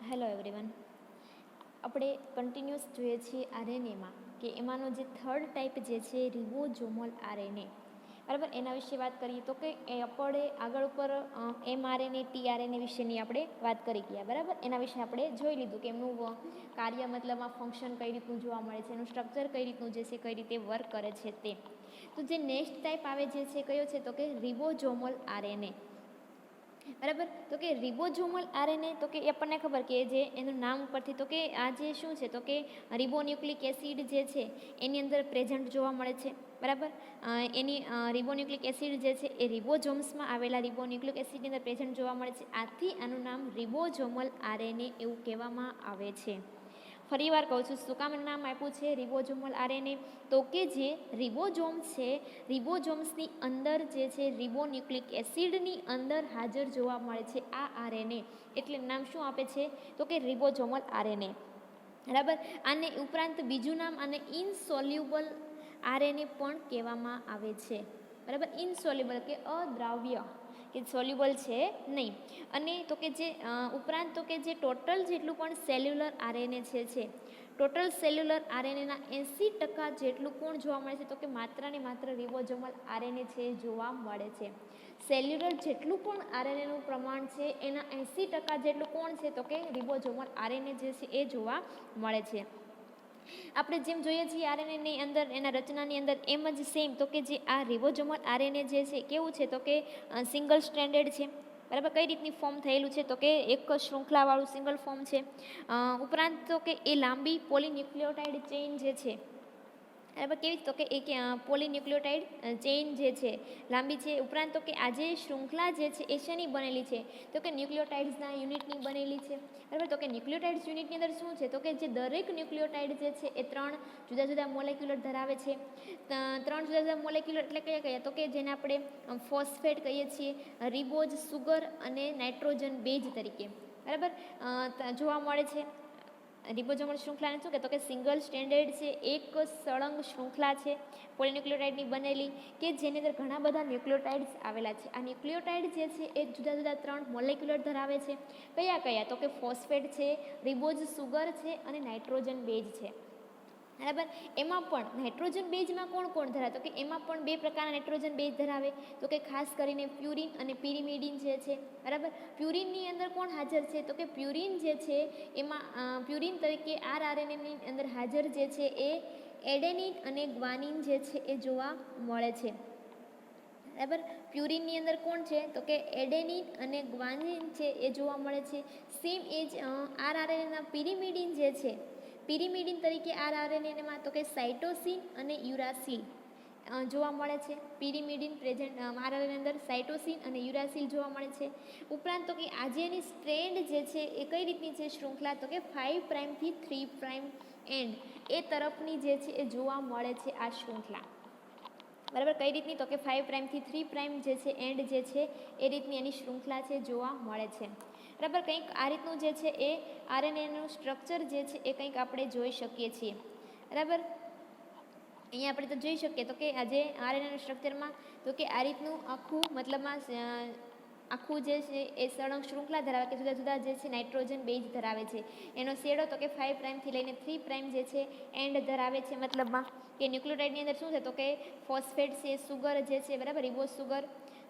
Hello everyone. આપણે continuous જોઈએ છીએ આરએનએમાં કે એમાંનો જે થર્ડ ટાઈપ જે છે રિબોઝોમલ આરએનએ, બરાબર. એના વિશે વાત કરીએ તો કે એ આપણે આગળ ઉપર એમઆરએનએ ટીઆરએનએ વિશેની આપણે વાત કરી ગયા, બરાબર. એના વિશે આપણે જોઈ લીધું કે એમનું કાર્ય મતલબમાં ફંક્શન કઈ રીતનું જોવા મળે છે, એનું સ્ટ્રક્ચર કઈ રીતનું જે છે કઈ રીતે વર્ક કરે છે તે. તો જે નેક્સ્ટ ટાઈપ આવે જે છે કયો છે તો કે રિબોઝોમલ આરએનએ, બરાબર. તો કે રિબોઝોમલ આરએનએ તો કે આપણને ખબર કે જે એનું નામ ઉપરથી તો કે આ જે શું છે તો કે રિબોન્યુક્લિક એસિડ જે છે એની અંદર પ્રેઝન્ટ જોવા મળે છે, બરાબર. એની રિબોન્યુક્લિક એસિડ જે છે એ રિબોઝોમ્સમાં આવેલા રિબોન્યુક્લિક એસિડની અંદર પ્રેઝન્ટ જોવા મળે છે. આથી આનું નામ રિબોઝોમલ આરએનએ એવું કહેવામાં આવે છે. ફરી વાર કહું છું, શું કામ નામ આપ્યું છે રિબોઝોમલ આરએનએ? તો કે જે રિબોઝોમ્સ છે, રિબોઝોમ્સની અંદર જે છે રિબોન્યુક્લિક એસિડની અંદર હાજર જોવા મળે છે આ આરએનએ, એટલે નામ શું આપે છે તો કે રિબોઝોમલ આરએનએ, બરાબર. આને ઉપરાંત બીજું નામ આને ઇનસોલ્યુબલ આરએનએ પણ કહેવામાં આવે છે, બરાબર. ઇનસોલ્યુબલ કે અદ્રાવ્ય, કે સોલ્યુબલ છે નહીં. અને તો કે જે ઉપરાંત તો કે જે ટોટલ જેટલું પણ સેલ્યુલર આરએનએ છે ટોટલ સેલ્યુલર આરએનએના 80% જેટલું કોણ જોવા મળે છે તો કે માત્ર ને માત્ર રિબોઝોમલ આરએનએ છે જોવા મળે છે. સેલ્યુલર જેટલું પણ આરએનએનું પ્રમાણ છે એના 80% જેટલું કોણ છે તો કે રિબોઝોમલ આરએનએ જે છે એ જોવા મળે છે. આપણે જેમ જોઈએ છીએ આરએનએની અંદર એના રચનાની અંદર એમ જ સેમ તો કે જે આ રિબોઝોમલ આરએનએ જે છે કેવું છે તો કે સિંગલ સ્ટ્રેન્ડેડ છે, બરાબર. કઈ રીતની ફોર્મ થયેલું છે તો કે એક શૃંખલાવાળું સિંગલ ફોર્મ છે. ઉપરાંત તો કે એ લાંબી પોલીન્યુક્લિયોટાઇડ ચેઇન જે છે, બરાબર. કેવી તો કે એક પોલીન્યુક્લિયોટાઇડ ચેઇન જે છે લાંબી છે. ઉપરાંત તો કે આ જે શૃંખલા જે છે એ શેની બનેલી છે તો કે ન્યુક્લિયોટાઇડ્સના યુનિટની બનેલી છે, બરાબર. તો કે ન્યુક્લિયોટાઇડ્સ યુનિટની અંદર શું છે તો કે જે દરેક ન્યુક્લિયોટાઇડ જે છે એ 3 જુદા જુદા મોલેક્યુલર ધરાવે છે. 3 જુદા જુદા મોલેક્યુલર એટલે કયા તો કે જેને આપણે ફોસ્ફેટ કહીએ છીએ, રિબોઝ સુગર અને નાઇટ્રોજન બેઝ તરીકે, બરાબર, જોવા મળે છે. રિબોઝોમલ શૃંખલાને શું કહે તો કે સિંગલ સ્ટેન્ડર્ડ છે, એક સળંગ શૃંખલા છે પોલીન્યુક્લિયોટાઇડની બનેલી કે જેની અંદર ઘણા બધા ન્યુક્લિયોટાઇડ્સ આવેલા છે. આ ન્યુક્લિયોટાઇડ જે છે એ જુદા જુદા 3 મોલેક્યુલર ધરાવે છે. કયા કયા તો કે ફોસ્ફેટ છે, રિબોઝ સુગર છે અને નાઇટ્રોજન બેઝ છે, બરાબર. એમાં પણ નાઇટ્રોજન બેઝમાં કોણ કોણ ધરાવે તો કે એમાં પણ 2 પ્રકારના નાઇટ્રોજન બેઝ ધરાવે તો કે ખાસ કરીને પ્યુરિન અને પિરિમિડિન જે છે, બરાબર. પ્યુરિનની અંદર કોણ હાજર છે તો કે પ્યુરિન જે છે એમાં પ્યુરિન તરીકે આરએનએની અંદર હાજર જે છે એ એડેનિન અને ગ્વાનિન જે છે એ જોવા મળે છે, બરાબર. પ્યુરિનની અંદર કોણ છે તો કે એડેનિન અને ગ્વાનિન છે એ જોવા મળે છે. સેમ એજ આરએનએના પિરિમિડિન જે છે, પિરિમિડિન તરીકે આરએનએમાં તો કે સાઇટોસિન અને યુરાસિલ જોવા મળે છે. પિરિમિડિન પ્રેઝન્ટ આરએનએની અંદર સાઇટોસિન અને યુરાસિલ જોવા મળે છે. ઉપરાંત તો કે આજે એની સ્ટ્રેન્ડ જે છે એ કઈ રીતની છે શૃંખલા તો કે 5 પ્રાઇમથી 3 પ્રાઇમ એન્ડ એ તરફની જે છે એ જોવા મળે છે આ શૃંખલા, બરાબર. કઈ રીતની તો કે 5 પ્રાઇમથી 3 પ્રાઇમ જે છે એન્ડ જે છે એ રીતની એની શૃંખલા છે જોવા મળે છે, બરાબર. કંઈક આ રીતનું જે છે એ આરએનએનું સ્ટ્રક્ચર જે છે એ કંઈક આપણે જોઈ શકીએ છીએ, બરાબર. અહીંયા આપણે તો જોઈ શકીએ તો કે આજે આરએનએનું સ્ટ્રક્ચરમાં તો કે આ રીતનું આખું મતલબમાં આખું જે છે એ સળંગ શૃંખલા ધરાવે કે જુદા જુદા જે છે નાઇટ્રોજન બેઝ ધરાવે છે. એનો શેડો તો કે 5 પ્રાઇમથી લઈને 3 પ્રાઇમ જે છે એન્ડ ધરાવે છે, મતલબમાં કે ન્યુક્લિયોટાઇડની અંદર શું છે તો કે ફોસ્ફેટ છે, સુગર જે છે, બરાબર, રિબોઝ સુગર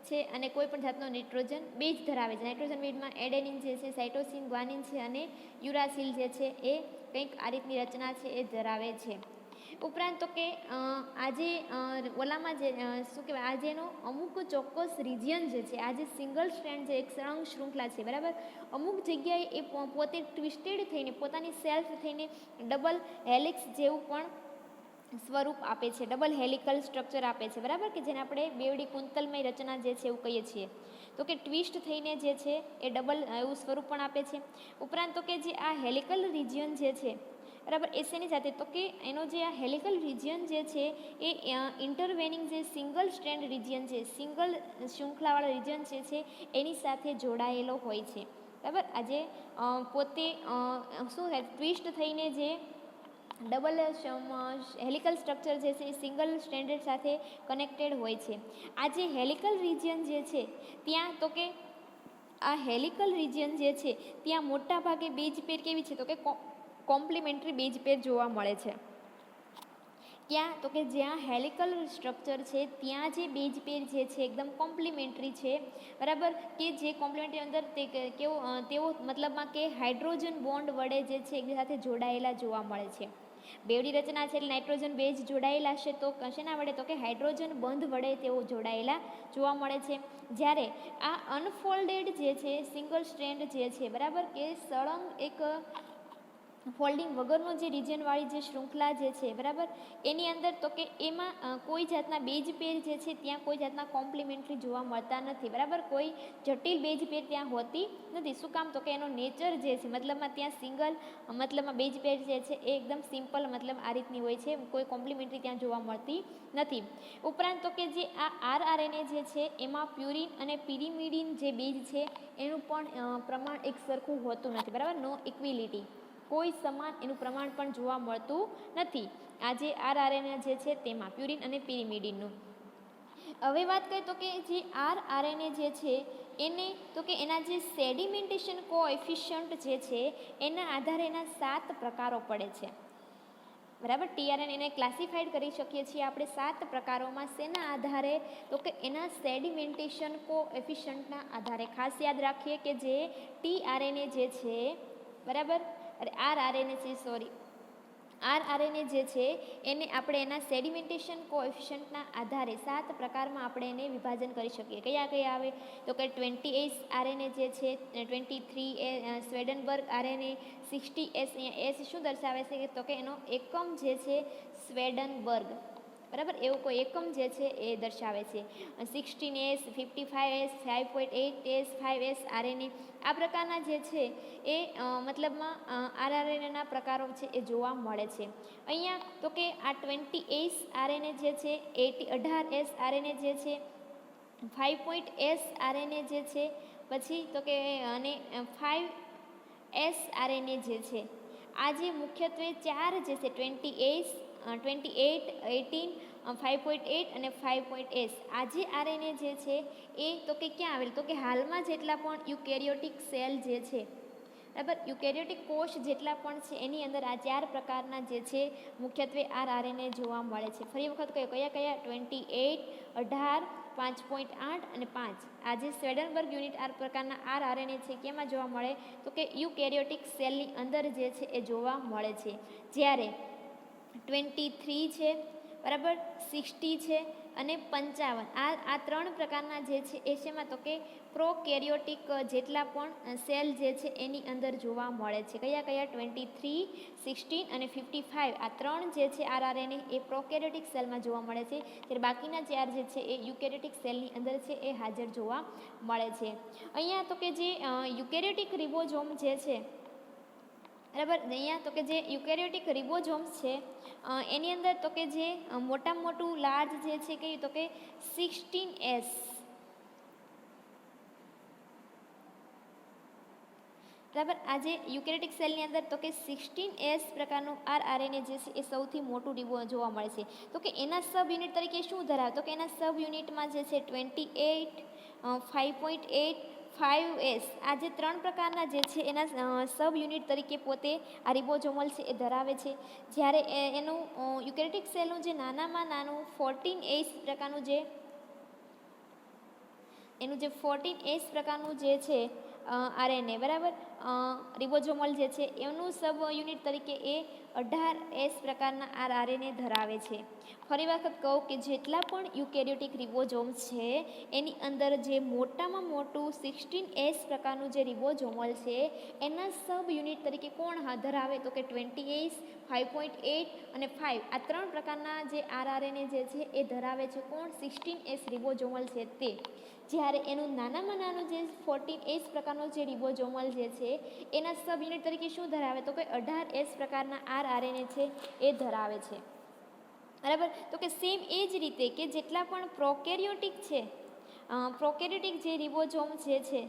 છે અને કોઈ પણ જાતનો નાઇટ્રોજન બેઝ ધરાવે છે. નાઇટ્રોજન બેઝમાં એડેનિન જે છે, સાઇટોસિન, ગ્વાનિન છે અને યુરાસિલ જે છે એ કંઈક આ રીતની રચના છે એ ધરાવે છે. ઉપરાંત તો કે આજે ઓલામાં જે શું કહેવાય આજેનો અમુક ચોક્કસ રિજિયન જે છે આજે સિંગલ સ્ટ્રેન્ડ જે એક સળંગ શૃંખલા છે, બરાબર, અમુક જગ્યાએ એ પોતે ટ્વિસ્ટેડ થઈને પોતાની સેલ્ફ થઈને ડબલ હેલિક્સ જેવું પણ સ્વરૂપ આપે છે, ડબલ હેલિકલ સ્ટ્રક્ચર આપે છે, બરાબર, કે જેને આપણે બેવડી કુંતલમય રચના જે છે એવું કહીએ છીએ. તો કે ટ્વિસ્ટ થઈને જે છે એ ડબલ એવું સ્વરૂપ પણ આપે છે. ઉપરાંત તો કે જે આ હેલિકલ રિજિયન જે છે, બરાબર, એ શેની સાથે તો કે એનો જે આ હેલિકલ રિજિયન જે છે એ ઇન્ટરવેનિંગ જે સિંગલ સ્ટ્રેન્ડ રિજિયન છે, સિંગલ શૃંખલાવાળા રિજિયન છે એની સાથે જોડાયેલો હોય છે, બરાબર. આજે પોતે શું થાય ટ્વિસ્ટ થઈને જે ડબલ હેલિકલ સ્ટ્રક્ચર જે છે એ સિંગલ સ્ટ્રેન્ડેડ સાથે કનેક્ટેડ હોય છે. આ જે હેલિકલ રિજિયન જે છે ત્યાં તો કે આ હેલિકલ રિજિયન જે છે ત્યાં મોટા ભાગે બેઝ પેર કેવી છે તો કે કોમ્પ્લિમેન્ટરી બેઝ પેર જોવા મળે છે. ક્યાં તો કે જ્યાં હેલિકલ સ્ટ્રક્ચર છે ત્યાં જે બેઝ પેર જે છે એકદમ કોમ્પ્લિમેન્ટરી છે, બરાબર, કે જે કોમ્પ્લિમેન્ટરી અંદર તેઓ મતલબમાં કે હાઇડ્રોજન બોન્ડ વડે જે છે એક સાથે જોડાયેલા જોવા મળે છે. બેવડી રચના છે એટલે નાઇટ્રોજન બેઝ જોડાયેલા છે તો શેના વડે તો કે હાઇડ્રોજન બંધ વડે તેઓ જોડાયેલા જોવા મળે છે. જ્યારે આ અનફોલ્ડેડ જે છે સિંગલ સ્ટ્રેન્ડ જે છે, બરાબર, કે સળંગ એક ફોલ્ડિંગ વગરનો જે રિજનવાળી જે શૃંખલા જે છે, બરાબર, એની અંદર તો કે એમાં કોઈ જાતના બેઝ પેર જે છે ત્યાં કોઈ જાતના કોમ્પ્લિમેન્ટરી જોવા મળતા નથી, બરાબર, કોઈ જટિલ બેઝ પેર ત્યાં હોતી નથી. શું કામ તો કે એનો નેચર જે છે મતલબમાં ત્યાં સિંગલ મતલબમાં બેઝ પેર જે છે એ એકદમ સિમ્પલ મતલબ આ રીતની હોય છે, કોઈ કોમ્પ્લિમેન્ટરી ત્યાં જોવા મળતી નથી. ઉપરાંત તો કે જે આ આરઆરએનએ જે છે એમાં પ્યુરિન અને પિરિમિડિન જે બેઝ છે એનું પણ પ્રમાણ એક સરખું હોતું નથી, બરાબર, નો ઇક્વિલિટી, કોઈ સમાન એનું પ્રમાણ પણ જોવા મળતું નથી આ જે આરઆરએનએ જે છે તેમાં પ્યુરિન અને પિરિમિડિનનું. હવે વાત કરીએ તો કે જે આરઆરએનએ જે છે એને તો કે એના જે સેડિમેન્ટેશન કોએફિશિયન્ટ જે છે એના આધારે એના 7 પ્રકારો પડે છે, બરાબર. ટીઆરએનએ ક્લાસિફાઈડ કરી શકીએ છીએ આપણે 7 પ્રકારોમાં. શેના આધારે તો કે એના સેડિમેન્ટેશન કોએફિશિયન્ટના આધારે. ખાસ યાદ રાખીએ કે જે ટીઆરએનએ જે છે, બરાબર, આરઆરએનએ જે છે એને આપણે એના સેડિમેન્ટેશન કોએફિશિયન્ટના આધારે 7 પ્રકારમાં આપણે એને વિભાજન કરી શકીએ. કયા કયા આવે તો કે 20S આરએનએ જે છે, 23 સ્વેડનબર્ગ આરએનએ, 60S, અહીંયા એસ શું દર્શાવે છે તો કે એનો એકમ જે છે સ્વેડનબર્ગ, બરાબર, એવો કોઈ એકમ જે છે એ દર્શાવે છે. 16S, 55S, 5.8S, 5S RNA, આ પ્રકારના જે છે એ મતલબમાં આરઆરએનએના પ્રકારો છે એ જોવા મળે છે. અહીંયા તો કે આ 20S આરએનએ જે છે, 18S આરએનએ જે છે, 5.S આરએનએ જે છે, પછી તો કે અને 5S આરએનએ જે છે, આ જે મુખ્યત્વે 4 જે છે 20S, 28, 18, 5.8 અને 5.S, આ જે આરએનએ જે છે એ તો કે ક્યાં આવેલ તો કે હાલમાં જેટલા પણ યુકેરિયોટિક સેલ જે છે, બરાબર, યુકેરિયોટિક કોષ જેટલા પણ છે એની અંદર આ 4 પ્રકારના જે છે મુખ્યત્વે આરઆરએનએ જોવા મળે છે. ફરી વખત કયા કયા 28, 18, 5.8 અને 5. આ જે સ્વેડનબર્ગ યુનિટ આ પ્રકારના આરઆરએનએ છે કેમાં જોવા મળે તો કે યુકેરિયોટિક સેલની અંદર જે છે એ જોવા મળે છે. જ્યારે 23 છે, બરાબર, 60 છે અને 55, આ 3 પ્રકારના જે છે એ શેમાં તો કે પ્રોકેરિયોટિક જેટલા પણ સેલ જે છે એની અંદર જોવા મળે છે. કયા કયા 23, 16 અને 55, આ 3 જે છે આરઆરએનએ એ પ્રોકેરિયોટિક સેલમાં જોવા મળે છે, ત્યારે બાકીના 4 જે છે એ યુકેરિયોટિક સેલની અંદર છે એ હાજર જોવા મળે છે. અહીંયા તો કે જે યુકેરિયોટિક રિબોઝોમ જે છે, બરાબર, અહીંયા તો કે જે યુકેરિયોટિક રિબોઝોમ્સ છે એની અંદર તો કે જે મોટામાં મોટું લાર્જ જે છે કે તો કે 16S, બરાબર, આ જે યુકેરિયોટિક સેલની અંદર તો કે 16S પ્રકારનું આરઆરએનએ જે છે એ સૌથી મોટું જોવા મળે છે. તો કે એના સબ યુનિટ તરીકે શું ધરાવે તો કે એના સબ યુનિટમાં જે છે 28, 5.8, 5S, આ જે 3 પ્રકારના જે છે એના સબ યુનિટ તરીકે પોતે આ રિબોઝોમલ છે એ ધરાવે છે. જ્યારે એનું યુકેરિયોટિક સેલનું જે નાનામાં નાનું 14S પ્રકારનું જે એનું જે 14S પ્રકારનું જે છે આરએનએ, બરાબર, રિબોઝોમલ જે છે એનું સબ યુનિટ તરીકે એ 18S પ્રકારના આરઆરએનએ ધરાવે છે. ફરી વખત કહું કે જેટલા પણ યુકેરિયોટિક રિબોઝોમ્સ છે એની અંદર જે મોટામાં મોટું 16S પ્રકારનું જે રિબોઝોમલ છે એના સબ યુનિટ તરીકે કોણ ધરાવે તો કે 20S, 5.8 અને 5, આ 3 પ્રકારના જે આરઆરએનએ જે છે એ ધરાવે છે કોણ 16S રિબોઝોમલ છે તે. જ્યારે એનું નાનામાં નાનું જે 14S પ્રકારનો જે રિબોઝોમલ જે છે એના સબ યુનિટ તરીકે શું ધરાવે તો કે 18S પ્રકારના આરઆરએનએ છે એ ધરાવે છે, બરાબર. તો કે સેમ એ જ રીતે કે જેટલા પણ પ્રોકેરિયોટિક છે, પ્રોકેરિયોટિક જે રિબોઝોમ જે છે,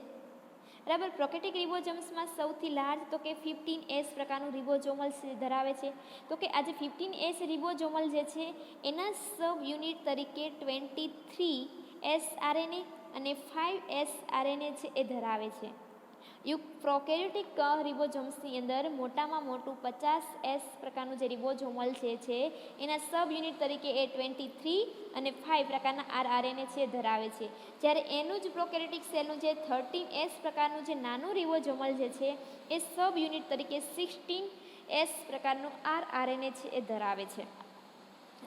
બરાબર, પ્રોકેરિયોટિક રિબોઝોમ્સમાં સૌથી લાર્જ તો કે 15S પ્રકારનું રિબોઝોમલ ધરાવે છે. તો કે આજે 15S રિબોઝોમલ જે છે એના સબ યુનિટ તરીકે 23S આરએનએ અને 5S આરએનએ છે એ ધરાવે છે. પ્રોકેરિયોટિક રિબોઝોમ્સની અંદર મોટામાં મોટું 50S પ્રકારનું જે રિબોઝોમલ છે એના સબ યુનિટ તરીકે એ 23 અને 5 પ્રકારના આરઆરએનએ છે ધરાવે છે. જ્યારે એનું જ પ્રોકેરિયોટિક સેલનું જે 13S પ્રકારનું જે નાનું રિબોઝોમલ જે છે એ સબ યુનિટ તરીકે 16S પ્રકારનું આરઆરએનએ છે એ ધરાવે છે.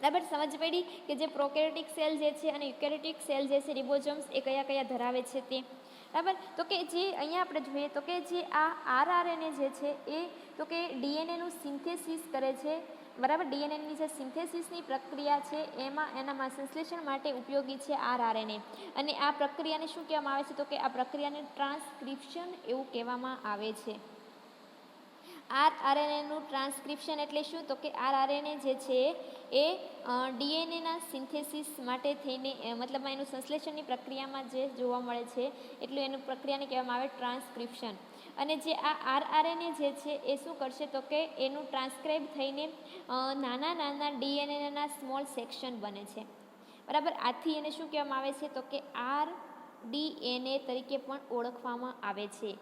બરાબર, સમજ પડી કે જે પ્રોકેરિયોટિક સેલ જે છે અને યુકેરિયોટિક સેલ જે છે રિબોઝોમ્સ એ કયા કયા ધરાવે છે તે. બરાબર, તો કે જે અહીંયા આપણે જોઈએ તો કે જે આ આરઆરએનએ જે છે એ તો કે ડીએનએનું સિન્થેસિસ કરે છે. બરાબર, ડીએનએની જે સિન્થેસિસની પ્રક્રિયા છે એનામાં સંશ્લેષણ માટે ઉપયોગી છે આરઆરએનએ. અને આ પ્રક્રિયાને શું કહેવામાં આવે છે તો કે આ પ્રક્રિયાને ટ્રાન્સક્રિપ્શન એવું કહેવામાં આવે છે. આરઆરએનએનું ટ્રાન્સક્રિપ્શન એટલે શું તો કે આરઆરએનએ જે છે એ ડીએનએના સિન્થેસિસ માટે થઈને મતલબમાં એનું સંશ્લેષણની પ્રક્રિયામાં જે જોવા મળે છે એટલું એનું પ્રક્રિયાને કહેવામાં આવે ટ્રાન્સક્રિપ્શન. અને જે આ આરઆરએનએ જે છે એ શું કરશે તો કે એનું ટ્રાન્સક્રાઇબ થઈને નાના નાના ડીએનએના સ્મોલ સેક્શન બને છે. બરાબર, આથી એને શું કહેવામાં આવે છે તો કે આરડીએનએ તરીકે પણ ઓળખવામાં આવે છે.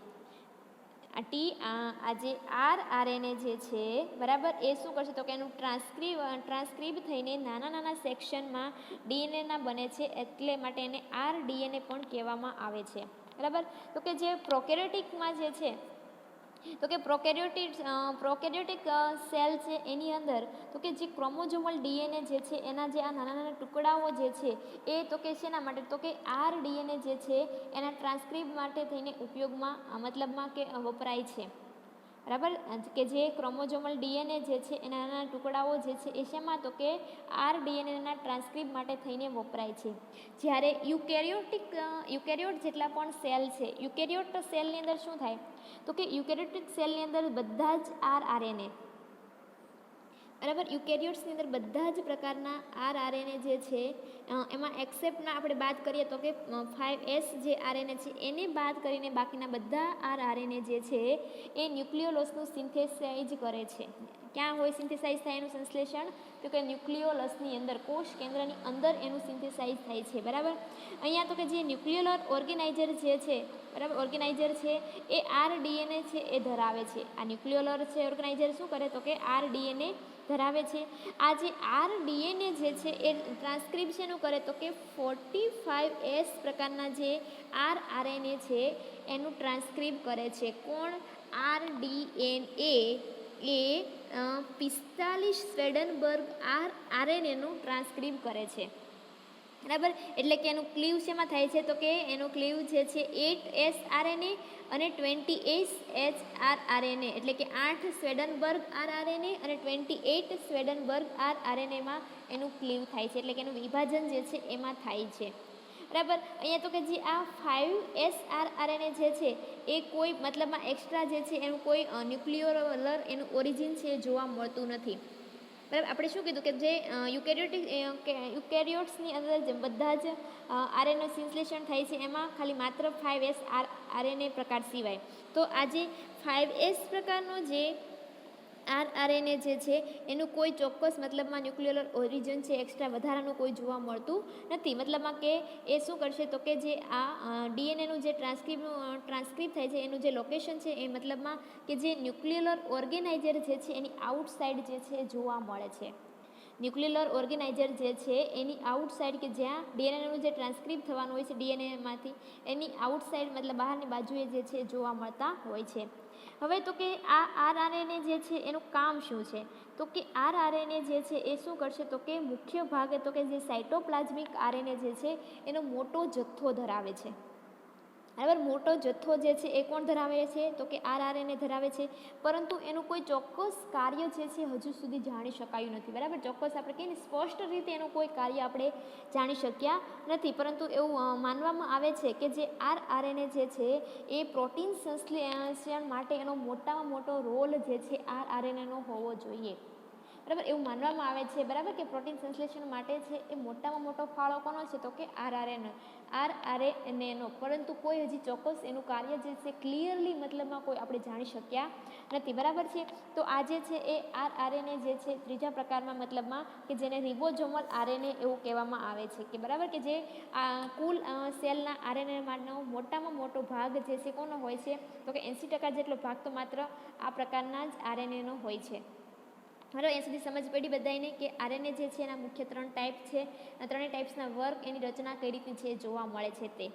આ જે આરઆરએનએ જે છે બરાબર એ શું કરશે તો કે એનું ટ્રાન્સક્રિબ થઈને નાના નાના સેક્શનમાં ડીએનએના બને છે, એટલે માટે એને આરડીએનએ પણ કહેવામાં આવે છે. બરાબર, તો કે જે પ્રોકેરિયોટિકમાં જે છે તો કે પ્રોકેરિયોટિક સેલ છે એની અંદર તો કે જે ક્રોમોઝોમલ ડીએનએ જે છે એના જે આ નાના નાના ટુકડાઓ જે છે એ તો કે શેના માટે તો કે આરડીએનએ જે છે એના ટ્રાન્સક્રિબ માટે થઈને ઉપયોગમાં મતલબમાં કે વપરાય છે. બરાબર, કે જે ક્રોમોઝોમલ ડીએનએ જે છે એના નાના ટુકડાઓ જે છે એ શેમાં તો કે આરડીએનએના ટ્રાન્સક્રિબ માટે થઈને વપરાય છે. જ્યારે યુકેરિયોટ જેટલા પણ સેલ છે, યુકેરિયોટ સેલની અંદર શું થાય તો કે યુકેરિયોટિક સેલની અંદર બધા જ આરઆરએનએ બરાબર, યુકેરિયોટ્સની અંદર બધા જ પ્રકારના આરઆરએનએ જે છે એમાં એક્સેપ્ટના આપણે બાદ કરીએ તો કે 5S જે આરએનએ છે એને બાદ કરીને બાકીના બધા આરઆરએનએ જે છે એ ન્યુક્લિયોલસનું સિન્થેસાઇઝ કરે છે. ક્યાં હોય સિન્થેસાઇઝ થાય એનું સંશ્લેષણ તો કે ન્યુક્લિયોલસની અંદર, કોષ કેન્દ્રની અંદર એનું સિન્થેસાઇઝ થાય છે. બરાબર, અહીંયા તો કે જે ન્યુક્લિયોલર ઓર્ગેનાઇઝર જે છે બરાબર, ઓર્ગેનાઇઝર છે એ આરડીએનએ છે એ ધરાવે છે. આ ન્યુક્લિયોલર છે ઓર્ગેનાઇઝર શું કરે તો કે આરડીએનએ ધરાવે છે. આ જે આરડીએનએ જે છે એ ટ્રાન્સક્રિપ્શનનું કરે તો કે 45S પ્રકારના જે આરઆરએનએ છે એનું ટ્રાન્સક્રિબ કરે છે. કોણ? આરડીએનએ એ 45 સ્વેડનબર્ગ આરએનએનું ટ્રાન્સક્રિબ કરે છે. બરાબર, એટલે કે એનું ક્લીવ શેમાં થાય છે તો કે એનું ક્લીવ જે છે 8S આરએનએ અને 28H આરઆરએનએ એટલે કે 8 સ્વેડનબર્ગ આરઆરએનએ અને 28 સ્વેડનબર્ગ આરઆરએનએમાં એનું ક્લીવ થાય છે, એટલે કે એનું વિભાજન જે છે એમાં થાય છે. બરાબર, અહીંયા તો કે જે આ 5S આરઆરએનએ જે છે એ કોઈ મતલબમાં એક્સ્ટ્રા જે છે એનું કોઈ ન્યુક્લિયોલર એનું ઓરિજિન છે એ જોવા મળતું નથી. બરાબર, આપણે શું કીધું કે જે યુકેરિયોટ્સની અંદર બધા જ આરએનએ સંશ્લેષણ થાય છે એમાં ખાલી માત્ર 5S આરએનએ પ્રકાર સિવાય. તો આ જે 5S પ્રકારનો જે આરઆરએનએ જે છે એનું કોઈ ચોક્કસ મતલબમાં ન્યુક્લિયોલર ઓરિજિન છે એક્સ્ટ્રા વધારાનું કોઈ જોવા મળતું નથી. મતલબમાં કે એ શું કરશે તો કે જે આ ડીએનએનું જે ટ્રાન્સક્રિબ થાય છે એનું જે લોકેશન છે એ મતલબમાં કે જે ન્યુક્લિયોલર ઓર્ગેનાઇઝર જે છે એની આઉટસાઇડ જે છે જોવા મળે છે. ન્યુક્લિયોલર ઓર્ગેનાઇઝર જે છે એની આઉટસાઇડ કે જ્યાં ડીએનએનું જે ટ્રાન્સક્રિબ થવાનું હોય છે ડીએનએમાંથી એની આઉટસાઇડ મતલબ બહારની બાજુએ જે છે જોવા મળતા હોય છે. હવે તો કે આ આરઆરએનએ જે છે એનું કામ શું છે તો કે આરઆરએનએ જે છે એ શું કરશે તો કે મુખ્ય ભાગે તો કે જે સાયટોપ્લાઝમિક આરએનએ જે છે એનો મોટો જથ્થો ધરાવે છે. બરાબર, મોટો જથ્થો જે છે એ કોણ ધરાવે છે તો કે આરઆરએનએ ધરાવે છે, પરંતુ એનું કોઈ ચોક્કસ કાર્ય જે છે હજુ સુધી જાણી શકાયું નથી. બરાબર, ચોક્કસ આપણે કહીએ ને સ્પષ્ટ રીતે એનું કોઈ કાર્ય આપણે જાણી શક્યા નથી, પરંતુ એવું માનવામાં આવે છે કે જે આરઆરએનએ જે છે એ પ્રોટીન સંશ્લેષણ માટે એનો મોટામાં મોટો રોલ જે છે આરઆરએનએનો હોવો જોઈએ. બરાબર. એવું માનવામાં આવે છે બરાબર કે પ્રોટીન સંશ્લેષણ માટે છે એ મોટામાં મોટો ફાળો કોનો છે તો કે આરઆરએનએનો, પરંતુ કોઈ હજી ચોક્કસ એનું કાર્ય જે છે ક્લિયરલી મતલબમાં કોઈ આપણે જાણી શક્યા નથી બરાબર છે. તો આ જે છે એ આરઆરએનએ જે છે ત્રીજા પ્રકારમાં મતલબમાં કે જેને રિબોઝોમલ આરએનએ એવું કહેવામાં આવે છે કે બરાબર કે જે કુલ સેલના આરએનએમાંનો મોટામાં મોટો ભાગ જે છે કોનો હોય છે તો કે 80% જેટલો ભાગ તો માત્ર આ પ્રકારના જ આરએનએનો હોય છે. બરાબર. અહીંયા સુધી સમજ પડી બધાને કે આરએનએ જે છે એના મુખ્ય 3 ટાઈપ છે. આ ત્રણેય ટાઈપ્સના વર્ક એની રચના કઈ રીતની છે જોવા મળે છે તે.